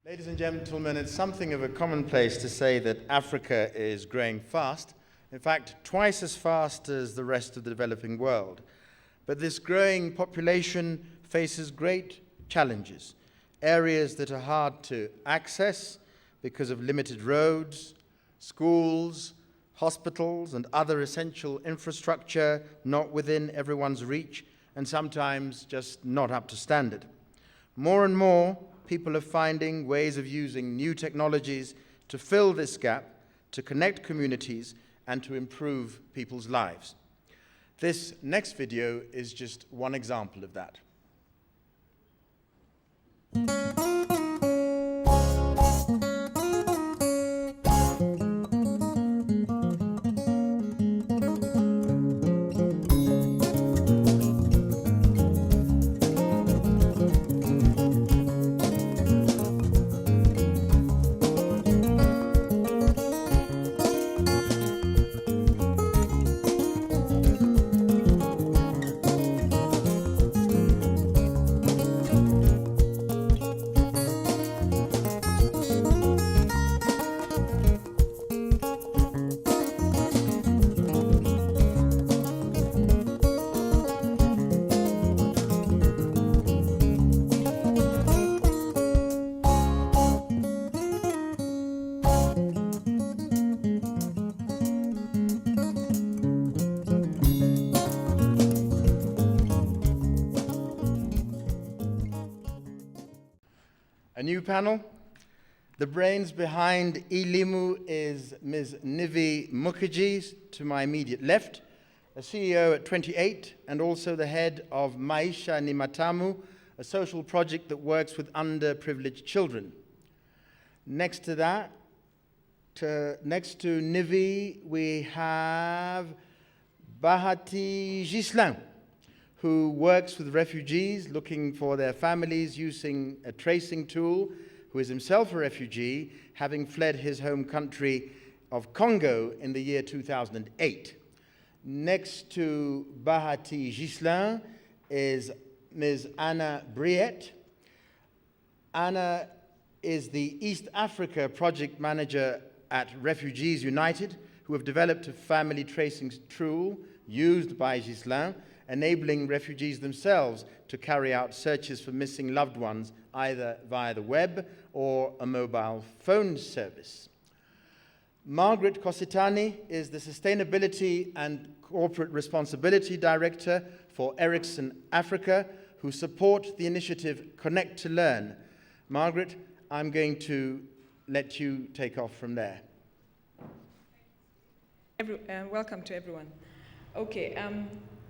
Ladies and gentlemen, it's something of a commonplace to say that Africa is growing fast, in fact, twice as fast as the rest of the developing world. But this growing population faces great challenges, areas that are hard to access because of limited roads, schools, hospitals, and other essential infrastructure not within everyone's reach, and sometimes just not up to standard. More and more, people are finding ways of using new technologies to fill this gap, to connect communities, and to improve people's lives. This next video is just one example of that. A new panel. The brains behind eLimu is Ms. Nivi Mukherjee, to my immediate left, a CEO at 28 and also the head of Maisha ni Matamu, a social project that works with underprivileged children. Next to that, next to Nivi, we have Bahati Ghislain, who works with refugees looking for their families using a tracing tool, who is himself a refugee, having fled his home country of Congo in the year 2008. Next to Bahati Ghislain is Ms. Briet. Anna is the East Africa project manager at Refugees United, who have developed a family tracing tool used by Ghislain, enabling refugees themselves to carry out searches for missing loved ones, either via the web or a mobile phone service. Margaret Kositany is the Sustainability and Corporate Responsibility Director for Ericsson Africa, who support the initiative Connect to Learn. Margaret, I'm going to let you take off from there. Welcome to everyone. Okay.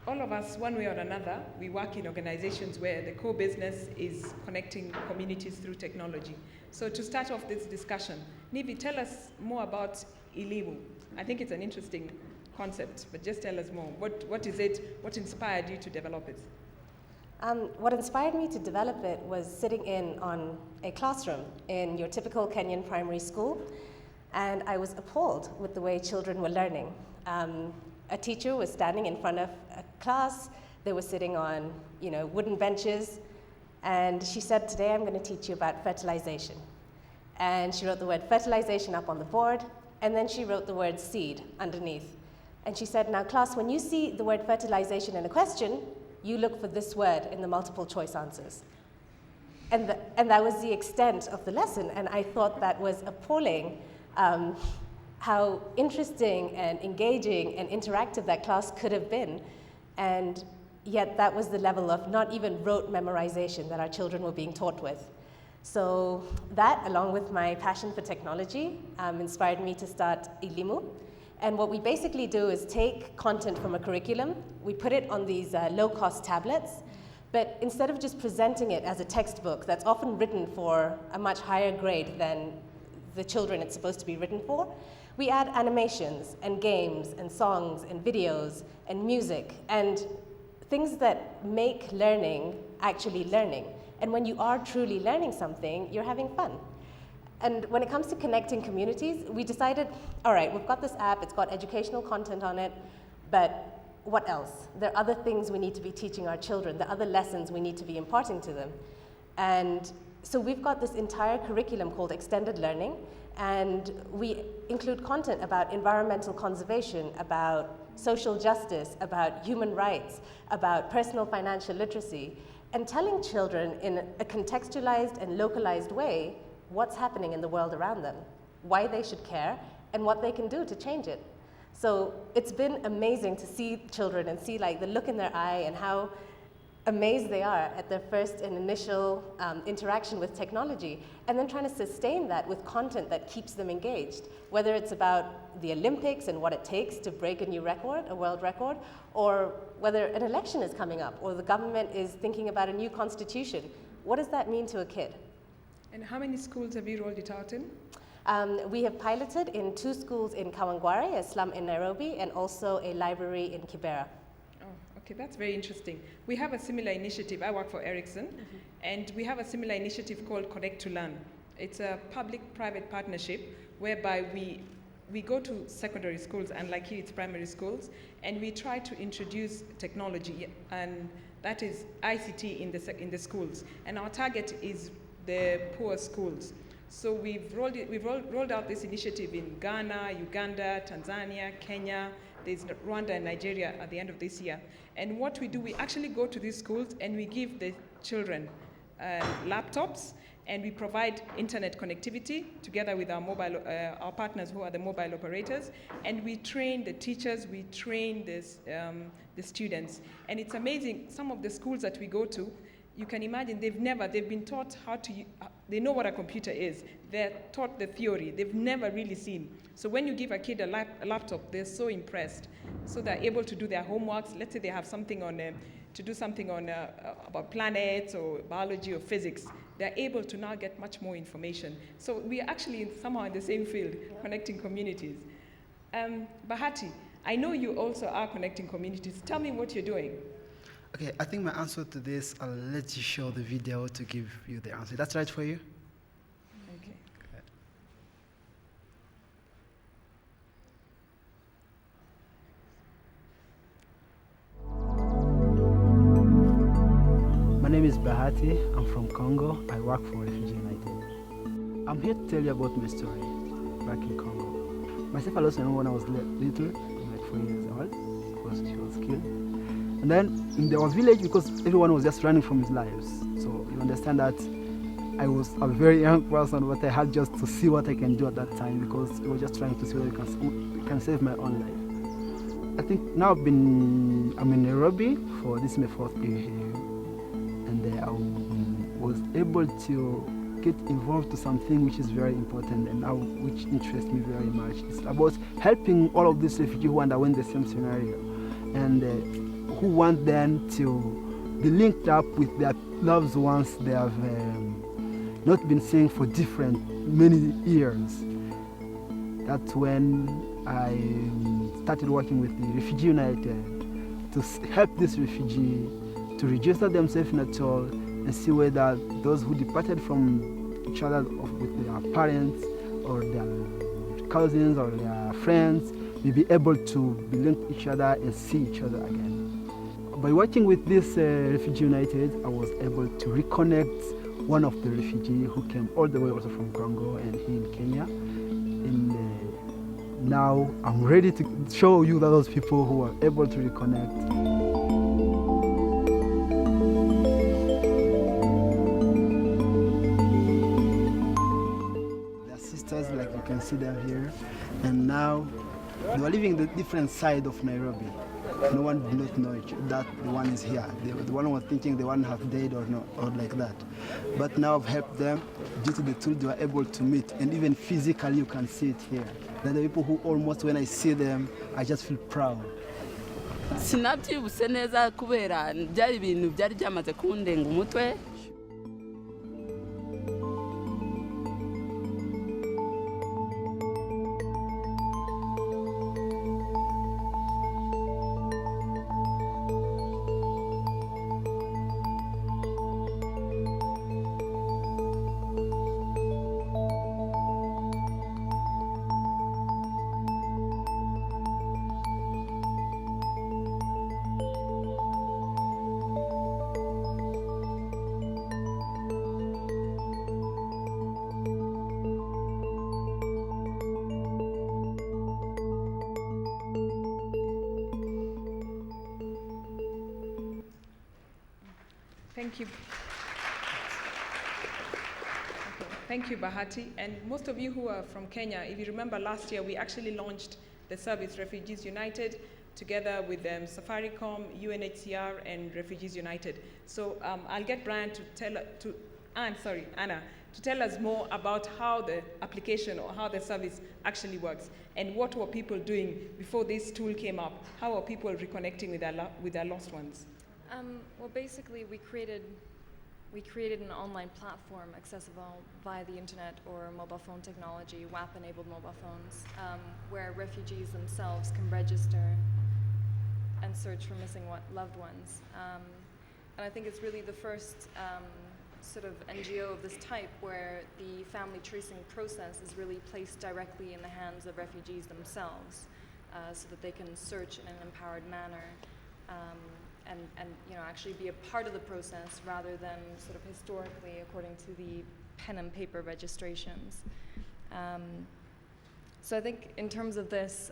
All of us, one way or another, we work in organizations where the core business is connecting communities through technology. So to start off this discussion, Nivi, tell us more about eLimu. I think it's an interesting concept, but just tell us more. What is it? What inspired you to develop it? What inspired me to develop it was sitting in on a classroom in your typical Kenyan primary school, and I was appalled with the way children were learning. A teacher was standing in front of a class. They were sitting on, wooden benches. And she said, today I'm going to teach you about fertilization. And she wrote the word fertilization up on the board. And then she wrote the word seed underneath. And she said, now class, when you see the word fertilization in a question, you look for this word in the multiple choice answers. And that was the extent of the lesson. And I thought that was appalling. How interesting and engaging and interactive that class could have been. And yet that was the level of not even rote memorization that our children were being taught with. So that, along with my passion for technology, inspired me to start eLimu. And what we basically do is take content from a curriculum, we put it on these low-cost tablets, but instead of just presenting it as a textbook that's often written for a much higher grade than the children it's supposed to be written for, we add animations and games and songs and videos and music and things that make learning actually learning. And when you are truly learning something, you're having fun. And when it comes to connecting communities, we decided, all right, we've got this app, it's got educational content on it, but what else? There are other things we need to be teaching our children, there are other lessons we need to be imparting to them. And So we've got this entire curriculum called extended learning, and we include content about environmental conservation, about social justice, about human rights, about personal financial literacy, and telling children in a contextualized and localized way what's happening in the world around them, why they should care, and what they can do to change it. So it's been amazing to see children and see like the look in their eye and how amazed they are at their first and initial interaction with technology, and then trying to sustain that with content that keeps them engaged, whether it's about the Olympics and what it takes to break a new record, a world record, or whether an election is coming up, or the government is thinking about a new constitution. What does that mean to a kid? And how many schools have you rolled it out in? We have piloted in 2 schools in Kawangware, a slum in Nairobi, and also a library in Kibera. Okay, that's very interesting. We have a similar initiative. I work for Ericsson, and we have a similar initiative called Connect to Learn. It's a public-private partnership whereby we go to secondary schools, and like here it's primary schools, and we try to introduce technology, and that is ICT in the schools. And our target is the poor schools. So we've rolled out this initiative in Ghana, Uganda, Tanzania, Kenya. There's Rwanda and Nigeria at the end of this year. And what we do, we actually go to these schools and we give the children laptops, and we provide internet connectivity together with our partners who are the mobile operators, and we train the teachers, we train the students. And it's amazing, some of the schools that we go to, you can imagine they've been taught they know what a computer is. They're taught the theory. They've never really seen. So when you give a kid a laptop, they're so impressed. So they're able to do their homeworks. Let's say they have something about planets or biology or physics. They're able to now get much more information. So we're actually somehow in the same field, connecting communities. Bahati, I know you also are connecting communities. Tell me what you're doing. Okay, I think my answer to this, I'll let you show the video to give you the answer. That's right for you? Okay. Good. My name is Bahati. I'm from Congo. I work for Refugee United. I'm here to tell you about my story back in Congo. Myself, I lost my mom when I was little, like 4 years old, because she was killed. And then there was village because everyone was just running from his lives. So you understand that I was a very young person, but I had just to see what I can do at that time because I was just trying to see whether I can save my own life. I think now I'm in Nairobi for this is my 4th year here, and I was able to get involved to something which is very important and now which interests me very much. It's about helping all of these refugees who underwent the same scenario and who want them to be linked up with their loved ones they have not been seeing for many years. That's when I started working with the Refugee United to help this refugee to register themselves in a toll and see whether those who departed from each other with their parents or their cousins or their friends will be able to be linked to each other and see each other again. By working with this Refugee United, I was able to reconnect one of the refugees who came all the way also from Congo and here in Kenya. And now I'm ready to show you those people who are able to reconnect. Their sisters, like you can see them here, and now they were living the different side of Nairobi. No one did not know that the one is here. The one was thinking the one have died or not, or like that. But now I've helped them due to the tools they were able to meet, and even physically you can see it here. They're the people who almost, when I see them, I just feel proud. Sinabyibuse neza kubera byari ibintu byari byamaze kundenga umutwe. Thank you. Okay. Thank you, Bahati. And most of you who are from Kenya, if you remember last year, we actually launched the service Refugees United together with Safaricom, UNHCR, and Refugees United. So I'll get Brian Anna, to tell us more about how the application or how the service actually works and what were people doing before this tool came up. How are people reconnecting with their lost ones? Well, basically, we created an online platform accessible via the internet or mobile phone technology, WAP-enabled mobile phones, where refugees themselves can register and search for missing loved ones. And I think it's really the first sort of NGO of this type where the family tracing process is really placed directly in the hands of refugees themselves, so that they can search in an empowered manner. And actually be a part of the process rather than sort of historically according to the pen and paper registrations. So I think in terms of this,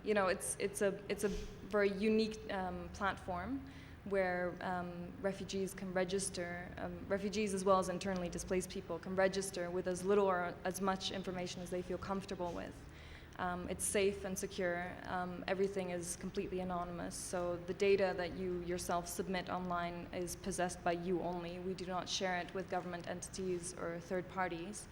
it's a very unique platform where refugees can register, refugees as well as internally displaced people can register with as little or as much information as they feel comfortable with. It's safe and secure. Everything is completely anonymous. So the data that you yourself submit online is possessed by you only. We do not share it with government entities or third parties.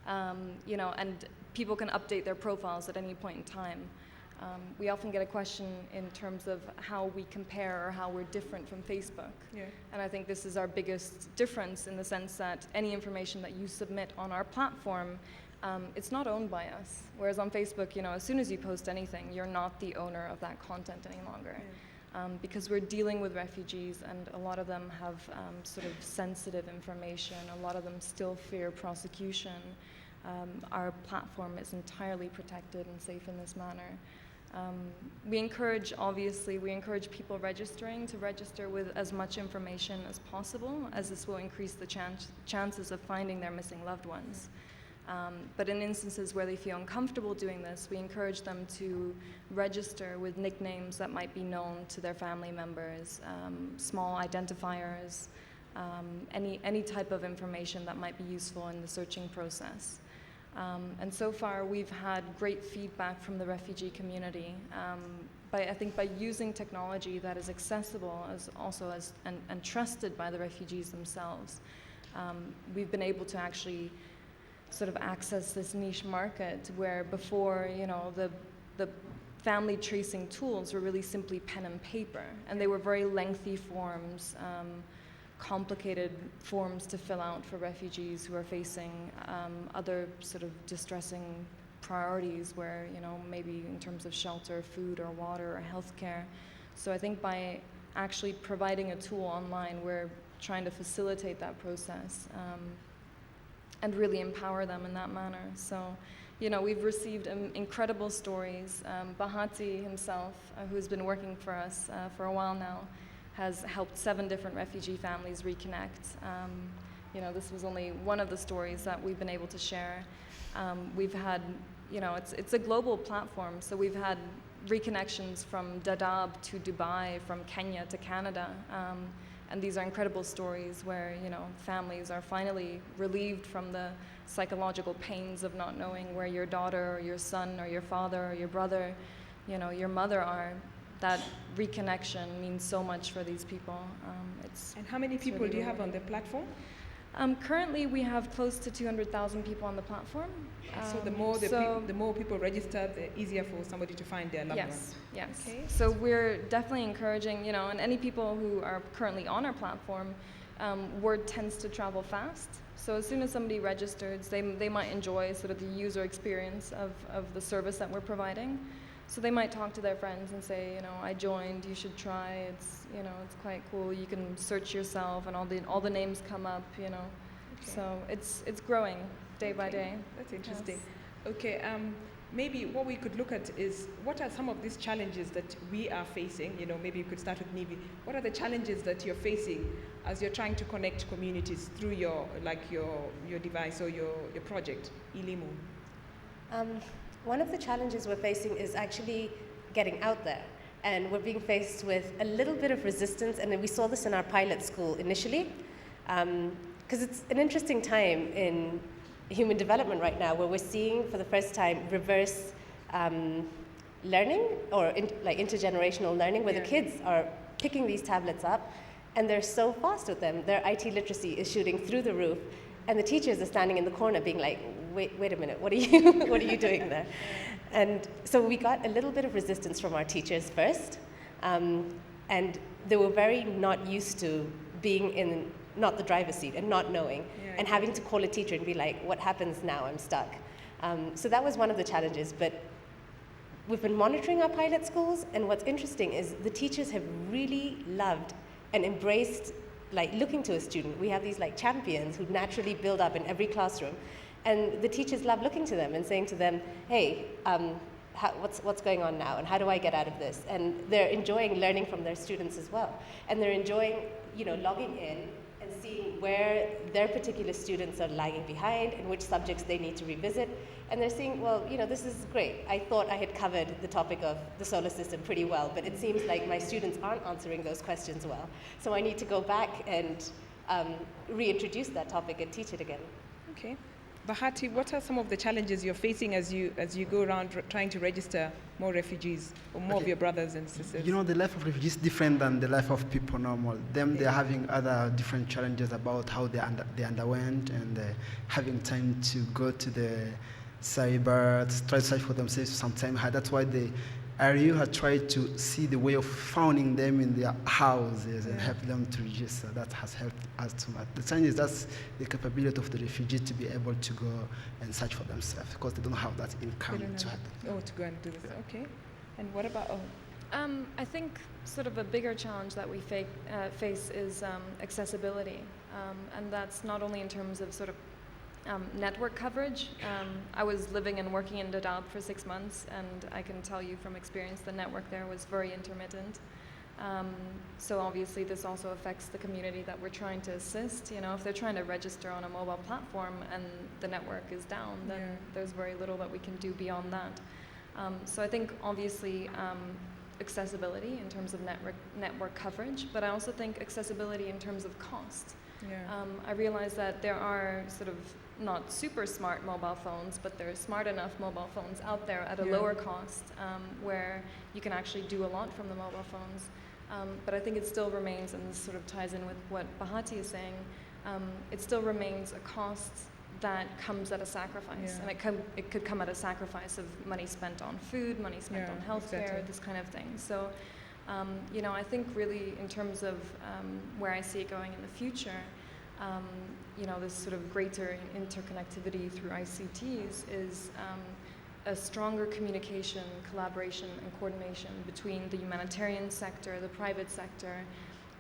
And people can update their profiles at any point in time. We often get a question in terms of how we compare or how we're different from Facebook. Yeah. And I think this is our biggest difference in the sense that any information that you submit on our platform, it's not owned by us. Whereas on Facebook, as soon as you post anything, you're not the owner of that content any longer. Yeah. Because we're dealing with refugees and a lot of them have sort of sensitive information. A lot of them still fear prosecution. Our platform is entirely protected and safe in this manner. We encourage people registering to register with as much information as possible, as this will increase the chances of finding their missing loved ones. But in instances where they feel uncomfortable doing this, we encourage them to register with nicknames that might be known to their family members, small identifiers, any type of information that might be useful in the searching process. And so far, we've had great feedback from the refugee community. I think by using technology that is accessible and trusted by the refugees themselves, we've been able to actually sort of access this niche market where before, the family tracing tools were really simply pen and paper, and they were very lengthy forms, complicated forms to fill out for refugees who are facing other sort of distressing priorities where, maybe in terms of shelter, food or water or healthcare. So I think by actually providing a tool online, we're trying to facilitate that process and really empower them in that manner. So, we've received incredible stories. Bahati himself, who's been working for us for a while now, has helped 7 different refugee families reconnect. This was only one of the stories that we've been able to share. We've had, it's a global platform, so we've had reconnections from Dadaab to Dubai, from Kenya to Canada. And these are incredible stories where, families are finally relieved from the psychological pains of not knowing where your daughter or your son or your father or your brother, your mother are. That reconnection means so much for these people. And how many people do you have on the platform? Currently, we have close to 200,000 people on the platform. So the more people register, the easier for somebody to find their loved ones. Yes. Okay. So we're definitely encouraging, and any people who are currently on our platform, word tends to travel fast. So as soon as somebody registers, they might enjoy sort of the user experience of the service that we're providing. So they might talk to their friends and say, I joined, you should try, it's quite cool, you can search yourself and all the names come up, Okay. So it's growing day by day. That's interesting. Yes. Okay, maybe what we could look at is what are some of these challenges that we are facing, maybe you could start with Nivi. What are the challenges that you're facing as you're trying to connect communities through your device or your project, eLimu? One of the challenges we're facing is actually getting out there. And we're being faced with a little bit of resistance, and we saw this in our pilot school initially, because it's an interesting time in human development right now, where we're seeing for the first time reverse learning, or like intergenerational learning, where the kids are picking these tablets up, and they're so fast with them. Their IT literacy is shooting through the roof, and the teachers are standing in the corner being like, wait a minute, what are you doing there? And so we got a little bit of resistance from our teachers first, and they were very not used to being in not the driver's seat and not knowing, and having to call a teacher and be like, what happens now, I'm stuck. So that was one of the challenges, but we've been monitoring our pilot schools, and what's interesting is the teachers have really loved and embraced like looking to a student. We have these like champions who naturally build up in every classroom. And the teachers love looking to them and saying to them, hey, what's going on now, and how do I get out of this? And they're enjoying learning from their students as well. And they're enjoying, logging in and seeing where their particular students are lagging behind and which subjects they need to revisit. And they're seeing, well, this is great. I thought I had covered the topic of the solar system pretty well, but it seems like my students aren't answering those questions well. So I need to go back and reintroduce that topic and teach it again. Okay. Bahati, what are some of the challenges you're facing as you go around trying to register more refugees, or more of your brothers and sisters? The life of refugees is different than the life of people normal. They're having other different challenges about how they underwent, and having time to go to the cyber, to try to search for themselves sometime. That's why the RU had tried to see the way of finding them in their houses and help them to register. That has helped us too much. The challenge is that's the capability of the refugee to be able to go and search for themselves, because they don't have that income to help them. Oh, to go and do this. Okay. And what about? I think sort of a bigger challenge that we face is accessibility, and that's not only in terms of sort of network coverage. I was living and working in Dadaab for 6 months, and I can tell you from experience the network there was very intermittent. So obviously this also affects the community that we're trying to assist. If they're trying to register on a mobile platform and the network is down, then there's very little that we can do beyond that. So I think obviously accessibility in terms of network coverage, but I also think accessibility in terms of cost. I realize that there are sort of not super smart mobile phones, but there are smart enough mobile phones out there at a lower cost, where you can actually do a lot from the mobile phones. But I think it still remains, and this sort of ties in with what Bahati is saying, it still remains a cost that comes at a sacrifice. And it could come at a sacrifice of money spent on food, money spent on healthcare, this kind of thing. So I think really in terms of where I see it going in the future, this sort of greater interconnectivity through ICTs is a stronger communication, collaboration, and coordination between the humanitarian sector, the private sector,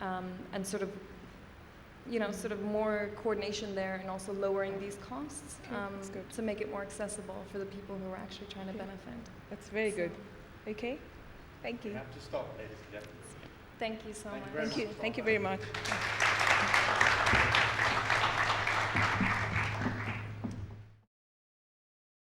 and sort of more coordination there, and also lowering these costs to make it more accessible for the people who are actually trying to benefit. That's very good. Okay, thank you. You have to stop, ladies and gentlemen. Thank you so much. Thank you very much.